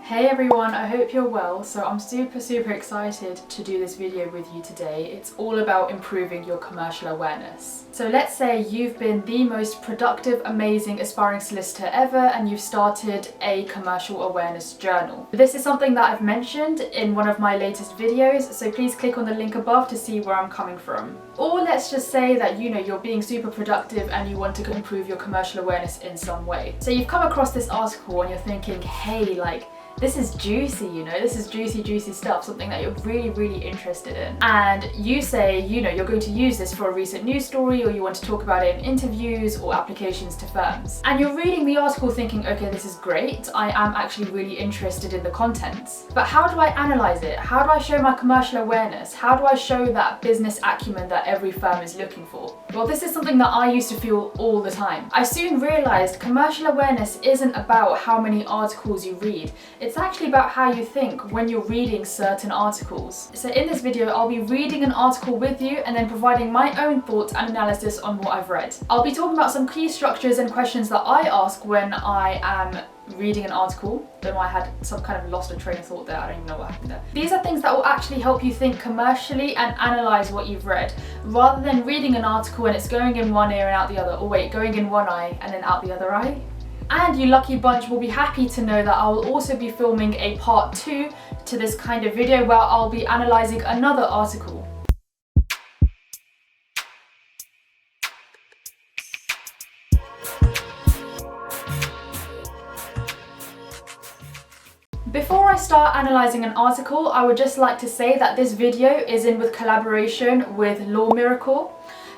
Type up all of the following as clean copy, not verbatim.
Hey everyone, I hope you're well. So I'm super excited to do this video with you today. It's all about improving your commercial awareness. So let's say you've been the most productive, amazing, aspiring solicitor ever and you've started a commercial awareness journal. This is something that I've mentioned in one of my latest videos, so please click on the link above to see where I'm coming from. Or let's just say that you're being super productive and you want to improve your commercial awareness in some way. So you've come across this article and you're thinking, hey, this is juicy, this is juicy stuff, something that you're really interested in. And you say, you're going to use this for a recent news story, or you want to talk about it in interviews or applications to firms. And you're reading the article thinking, okay, this is great, I am actually really interested in the contents. But how do I analyze it? How do I show my commercial awareness? How do I show that business acumen that every firm is looking for? Well, this is something that I used to feel all the time. I soon realized commercial awareness isn't about how many articles you read. It's actually about how you think when you're reading certain articles. So in this video, I'll be reading an article with you and then providing my own thoughts and analysis on what I've read. I'll be talking about some key structures and questions that I ask when I am reading an article. Don't know, I had some kind of lost a train of thought there, I don't even know what happened there. These are things that will actually help you think commercially and analyse what you've read, rather than reading an article and it's going in one ear and out the other, or wait, going in one eye and then out the other eye. And you lucky bunch will be happy to know that I will also be filming a part 2 to this kind of video where I'll be analysing another article. Before I start analysing an article, I would just like to say that this video is in with collaboration with LawMiracle,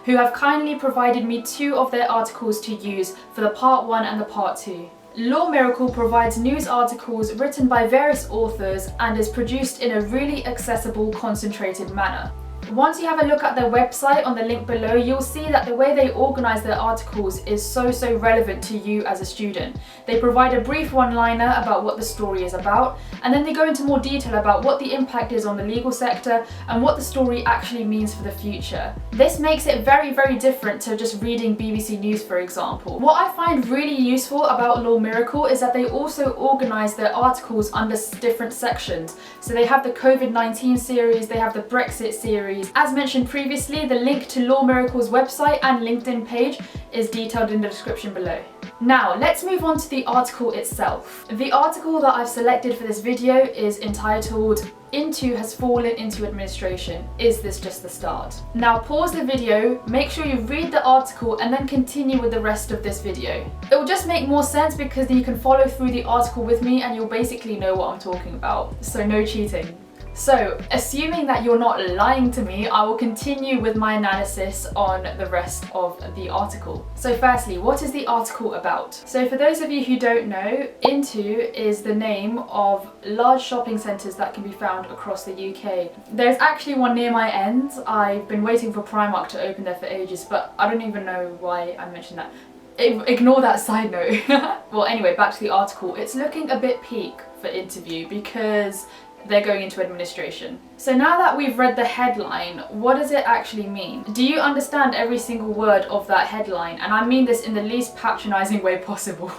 who have kindly provided me 2 of their articles to use for the part 1 and the part 2. LawMiracle provides news articles written by various authors and is produced in a really accessible, concentrated manner. Once you have a look at their website on the link below, you'll see that the way they organise their articles is so relevant to you as a student. They provide a brief one-liner about what the story is about, and then they go into more detail about what the impact is on the legal sector and what the story actually means for the future. This makes it very different to just reading BBC News, for example. What I find really useful about LawMiracle is that they also organise their articles under different sections. So they have the COVID-19 series, they have the Brexit series. As mentioned previously, the link to LawMiracle's website and LinkedIn page is detailed in the description below. Now, let's move on to the article itself. The article that I've selected for this video is entitled, "Intu has fallen into administration. Is this just the start?" Now pause the video, make sure you read the article and then continue with the rest of this video. It will just make more sense because then you can follow through the article with me and you'll basically know what I'm talking about. So no cheating. So, assuming that you're not lying to me, I will continue with my analysis on the rest of the article. So firstly, what is the article about? So for those of you who don't know, Intu is the name of large shopping centres that can be found across the UK. There's actually one near my end. I've been waiting for Primark to open there for ages, but I don't even know why I mentioned that. Ignore that side note. Well, anyway, back to the article. It's looking a bit peak for interview because they're going into administration. So now that we've read the headline, what does it actually mean? Do you understand every single word of that headline? And I mean this in the least patronising way possible.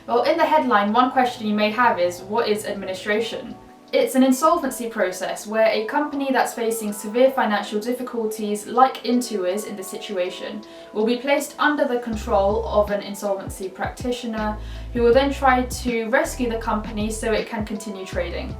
Well, in the headline, one question you may have is, what is administration? It's an insolvency process where a company that's facing severe financial difficulties, like Intu is in this situation, will be placed under the control of an insolvency practitioner who will then try to rescue the company so it can continue trading.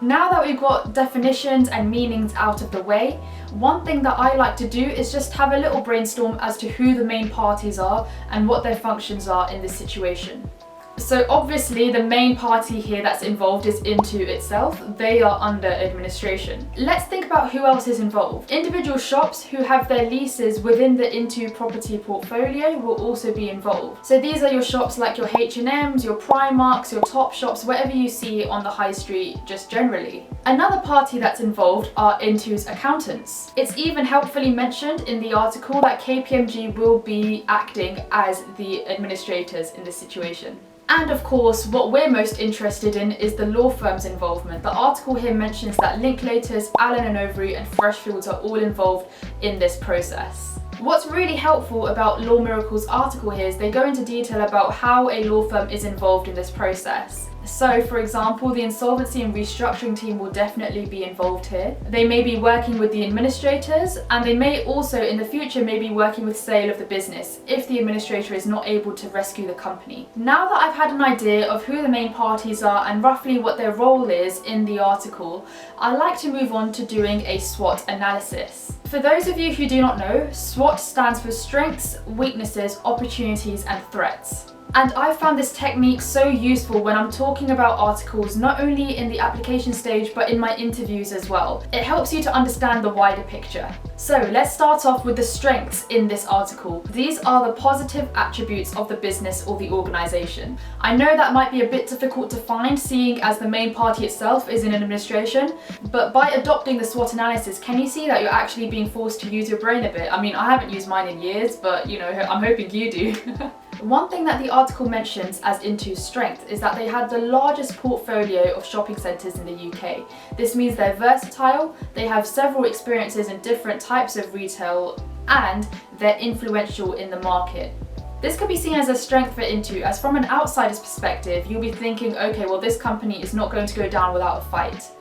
Now that we've got definitions and meanings out of the way, one thing that I like to do is just have a little brainstorm as to who the main parties are and what their functions are in this situation. So obviously the main party here that's involved is Intu itself. They are under administration. Let's think about who else is involved. Individual shops who have their leases within the Intu property portfolio will also be involved. So these are your shops like your H&Ms, your Primarks, your Topshops, whatever you see on the high street just generally. Another party that's involved are Intu's accountants. It's even helpfully mentioned in the article that KPMG will be acting as the administrators in this situation. And of course, what we're most interested in is the law firm's involvement. The article here mentions that Linklaters, Allen & Overy and Freshfields are all involved in this process. What's really helpful about LawMiracle's article here is they go into detail about how a law firm is involved in this process. So for example, the insolvency and restructuring team will definitely be involved here. They may be working with the administrators, and they may also in the future may be working with sale of the business if the administrator is not able to rescue the company. Now that I've had an idea of who the main parties are and roughly what their role is in the article, I like to move on to doing a SWOT analysis. For those of you who do not know, SWOT stands for strengths, weaknesses, opportunities and threats. And I found this technique so useful when I'm talking about articles, not only in the application stage but in my interviews as well. It helps you to understand the wider picture. So let's start off with the strengths in this article. These are the positive attributes of the business or the organisation. I know that might be a bit difficult to find, seeing as the main party itself is in administration, but by adopting the SWOT analysis, can you see that you're actually being forced to use your brain a bit? I mean, I haven't used mine in years, but you know, I'm hoping you do. One thing that the article mentions as Intu's strength is that they had the largest portfolio of shopping centres in the UK. This means they're versatile, they have several experiences in different types of retail, and they're influential in the market. This could be seen as a strength for Intu, as from an outsider's perspective, you'll be thinking, okay, well this company is not going to go down without a fight.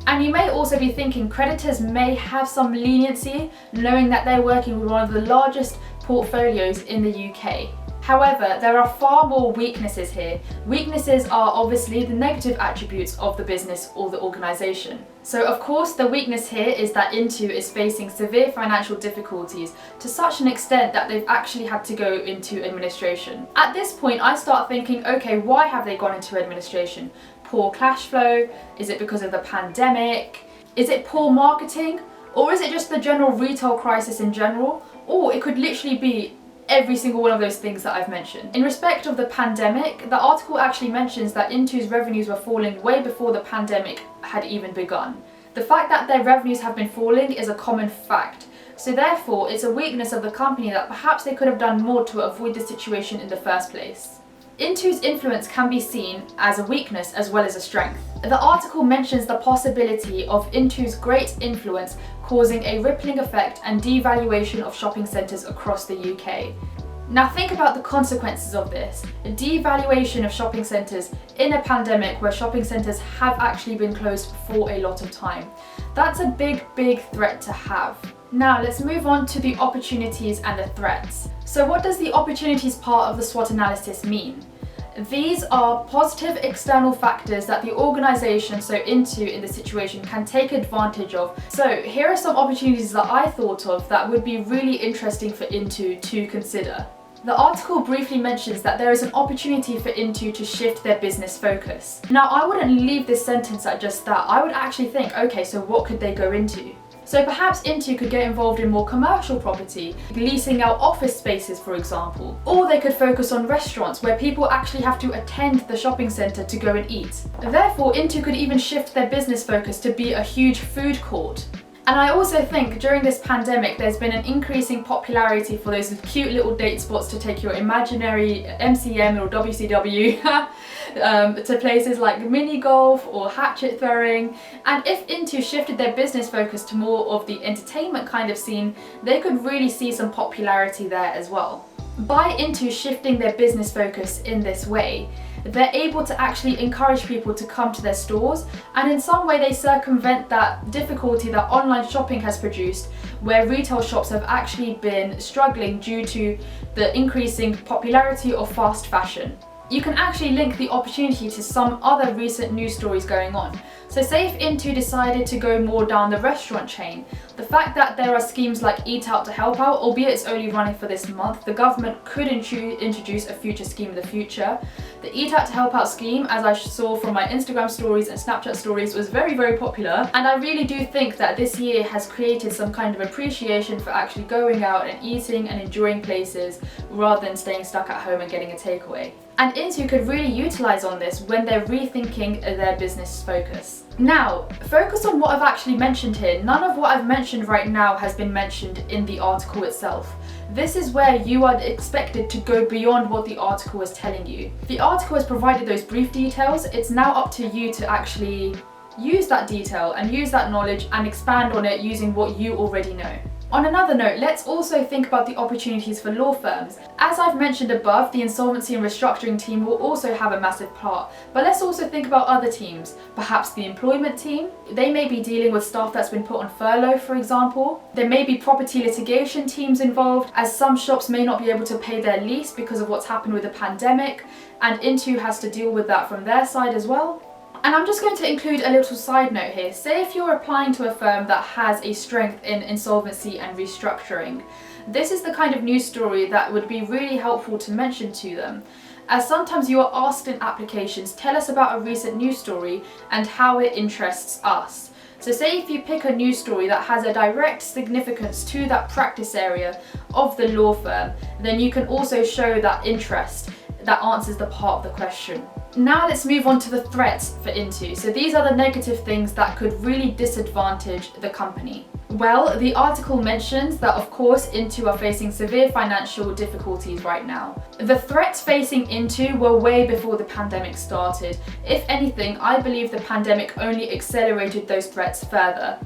And you may also be thinking creditors may have some leniency, knowing that they're working with one of the largest portfolios in the UK. However, there are far more weaknesses here. Weaknesses are obviously the negative attributes of the business or the organisation. So of course the weakness here is that Intu is facing severe financial difficulties to such an extent that they've actually had to go into administration. At this point I start thinking, okay, why have they gone into administration? Poor cash flow? Is it because of the pandemic? Is it poor marketing? Or is it just the general retail crisis in general? Or it could literally be every single one of those things that I've mentioned. In respect of the pandemic, the article actually mentions that Intu's revenues were falling way before the pandemic had even begun. The fact that their revenues have been falling is a common fact, so therefore it's a weakness of the company that perhaps they could have done more to avoid the situation in the first place. Intu's influence can be seen as a weakness as well as a strength. The article mentions the possibility of Intu's great influence causing a rippling effect and devaluation of shopping centres across the UK. Now think about the consequences of this. A devaluation of shopping centres in a pandemic where shopping centres have actually been closed for a lot of time. That's a big threat to have. Now let's move on to the opportunities and the threats. So what does the opportunities part of the SWOT analysis mean? These are positive external factors that the organisation, so Intu in the situation, can take advantage of. So here are some opportunities that I thought of that would be really interesting for Intu to consider. The article briefly mentions that there is an opportunity for Intu to shift their business focus. Now I wouldn't leave this sentence at just that. I would actually think, okay, so what could they go into? So perhaps Intu could get involved in more commercial property, leasing out office spaces for example. Or they could focus on restaurants where people actually have to attend the shopping centre to go and eat. Therefore Intu could even shift their business focus to be a huge food court. And I also think during this pandemic there's been an increasing popularity for those cute little date spots to take your imaginary MCM or WCW to places like mini golf or hatchet throwing. And if Intu shifted their business focus to more of the entertainment kind of scene, they could really see some popularity there as well. By Intu shifting their business focus in this way, they're able to actually encourage people to come to their stores, and in some way they circumvent that difficulty that online shopping has produced, where retail shops have actually been struggling due to the increasing popularity of fast fashion. You can actually link the opportunity to some other recent news stories going on. So say if Intu decided to go more down the restaurant chain, the fact that there are schemes like Eat Out to Help Out, albeit it's only running for this month, the government could introduce a future scheme in the future. The Eat Out to Help Out scheme, as I saw from my Instagram stories and Snapchat stories, was very popular, and I really do think that this year has created some kind of appreciation for actually going out and eating and enjoying places rather than staying stuck at home and getting a takeaway. And Intu could really utilise on this when they're rethinking their business focus. Now, focus on what I've actually mentioned here. None of what I've mentioned right now has been mentioned in the article itself. This is where you are expected to go beyond what the article is telling you. The article has provided those brief details. It's now up to you to actually use that detail and use that knowledge and expand on it using what you already know. On another note, let's also think about the opportunities for law firms. As I've mentioned above, the insolvency and restructuring team will also have a massive part, but let's also think about other teams. Perhaps the employment team. They may be dealing with staff that's been put on furlough, for example. There may be property litigation teams involved, as some shops may not be able to pay their lease because of what's happened with the pandemic, and Intu has to deal with that from their side as well. And I'm just going to include a little side note here. Say if you're applying to a firm that has a strength in insolvency and restructuring, this is the kind of news story that would be really helpful to mention to them. As sometimes you are asked in applications, tell us about a recent news story and how it interests us. So say if you pick a news story that has a direct significance to that practice area of the law firm, then you can also show that interest that answers the part of the question. Now let's move on to the threats for Intu. So these are the negative things that could really disadvantage the company. Well, the article mentions that of course Intu are facing severe financial difficulties right now. The threats facing Intu were way before the pandemic started. If anything, I believe the pandemic only accelerated those threats further.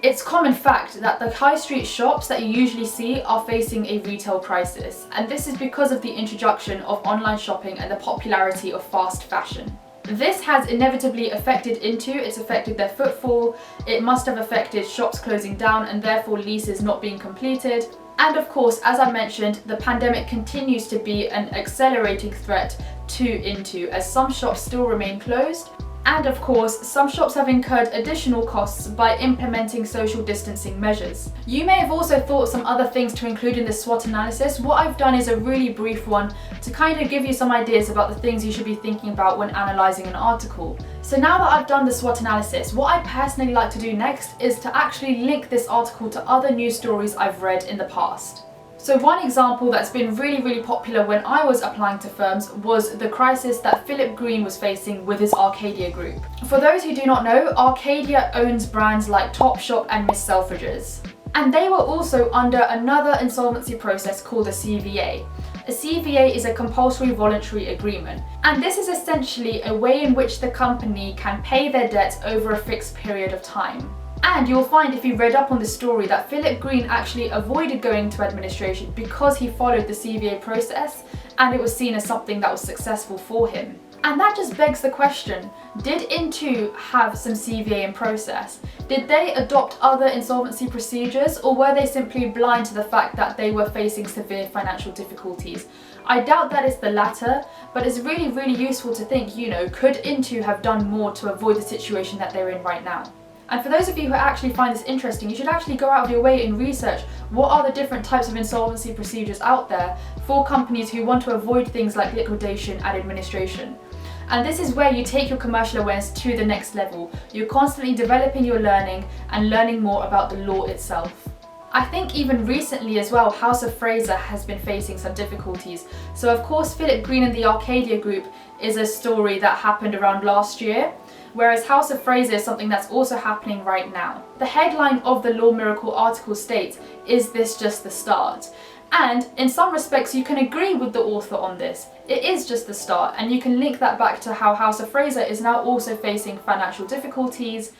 It's common fact that the high street shops that you usually see are facing a retail crisis, and this is because of the introduction of online shopping and the popularity of fast fashion. This has inevitably affected Intu, it's affected their footfall, it must have affected shops closing down and therefore leases not being completed. And of course, as I mentioned, the pandemic continues to be an accelerating threat to Intu as some shops still remain closed. And of course, some shops have incurred additional costs by implementing social distancing measures. You may have also thought of some other things to include in the SWOT analysis. What I've done is a really brief one to kind of give you some ideas about the things you should be thinking about when analysing an article. So now that I've done the SWOT analysis, what I personally like to do next is to actually link this article to other news stories I've read in the past. So one example that's been really popular when I was applying to firms was the crisis that Philip Green was facing with his Arcadia group. For those who do not know, Arcadia owns brands like Topshop and Miss Selfridges. And they were also under another insolvency process called a CVA. A CVA is a compulsory voluntary agreement, and this is essentially a way in which the company can pay their debts over a fixed period of time. And you'll find if you read up on the story that Philip Green actually avoided going to administration because he followed the CVA process and it was seen as something that was successful for him. And that just begs the question, did Intu have some CVA in process? Did they adopt other insolvency procedures, or were they simply blind to the fact that they were facing severe financial difficulties? I doubt that it's the latter, but it's really useful to think, could Intu have done more to avoid the situation that they're in right now? And for those of you who actually find this interesting, you should actually go out of your way and research what are the different types of insolvency procedures out there for companies who want to avoid things like liquidation and administration. And this is where you take your commercial awareness to the next level. You're constantly developing your learning and learning more about the law itself. I think even recently as well, House of Fraser has been facing some difficulties. So of course, Philip Green and the Arcadia Group is a story that happened around last year, whereas House of Fraser is something that's also happening right now. The headline of the LawMiracle article states, "Is this just the start?" And in some respects you can agree with the author on this. It is just the start, and you can link that back to how House of Fraser is now also facing financial difficulties.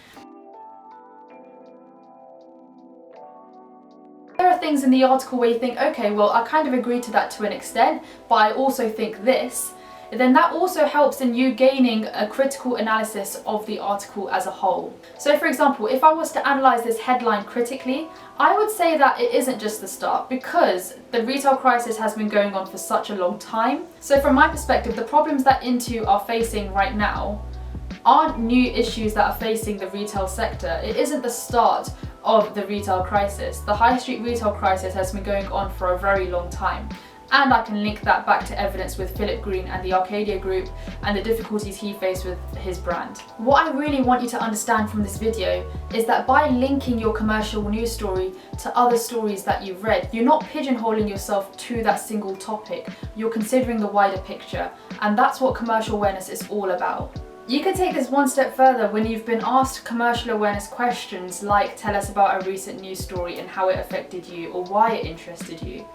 There are things in the article where you think, okay, well, I kind of agree to that to an extent, but I also think this. Then that also helps in you gaining a critical analysis of the article as a whole. So for example, if I was to analyse this headline critically, I would say that it isn't just the start, because the retail crisis has been going on for such a long time. So from my perspective, the problems that Intu are facing right now aren't new issues that are facing the retail sector. It isn't the start of the retail crisis. The high street retail crisis has been going on for a very long time. And I can link that back to evidence with Philip Green and the Arcadia Group and the difficulties he faced with his brand. What I really want you to understand from this video is that by linking your commercial news story to other stories that you've read, you're not pigeonholing yourself to that single topic. You're considering the wider picture, and that's what commercial awareness is all about. You can take this one step further when you've been asked commercial awareness questions like, tell us about a recent news story and how it affected you or why it interested you.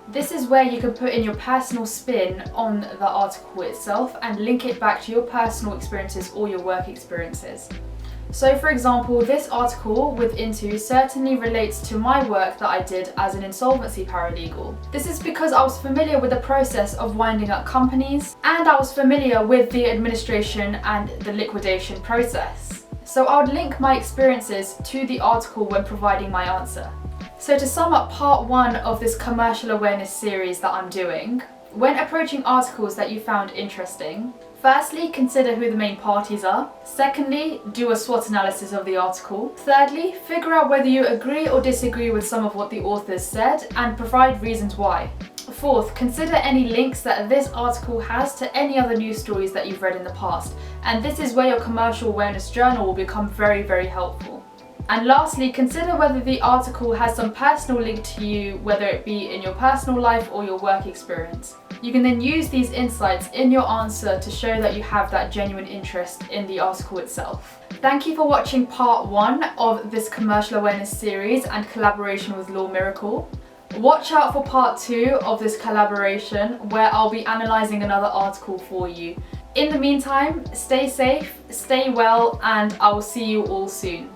This is where you can put in your personal spin on the article itself and link it back to your personal experiences or your work experiences. So for example, this article with Intu certainly relates to my work that I did as an insolvency paralegal. This is because I was familiar with the process of winding up companies, and I was familiar with the administration and the liquidation process. So I would link my experiences to the article when providing my answer. So to sum up part 1 of this commercial awareness series that I'm doing, when approaching articles that you found interesting, firstly, consider who the main parties are. Secondly, do a SWOT analysis of the article. Thirdly, figure out whether you agree or disagree with some of what the authors said and provide reasons why. Fourth, consider any links that this article has to any other news stories that you've read in the past. And this is where your commercial awareness journal will become very, very helpful. And lastly, consider whether the article has some personal link to you, whether it be in your personal life or your work experience. You can then use these insights in your answer to show that you have that genuine interest in the article itself. Thank you for watching part 1 of this commercial awareness series and collaboration with LawMiracle. Watch out for part 2 of this collaboration where I'll be analysing another article for you. In the meantime, stay safe, stay well, and I will see you all soon.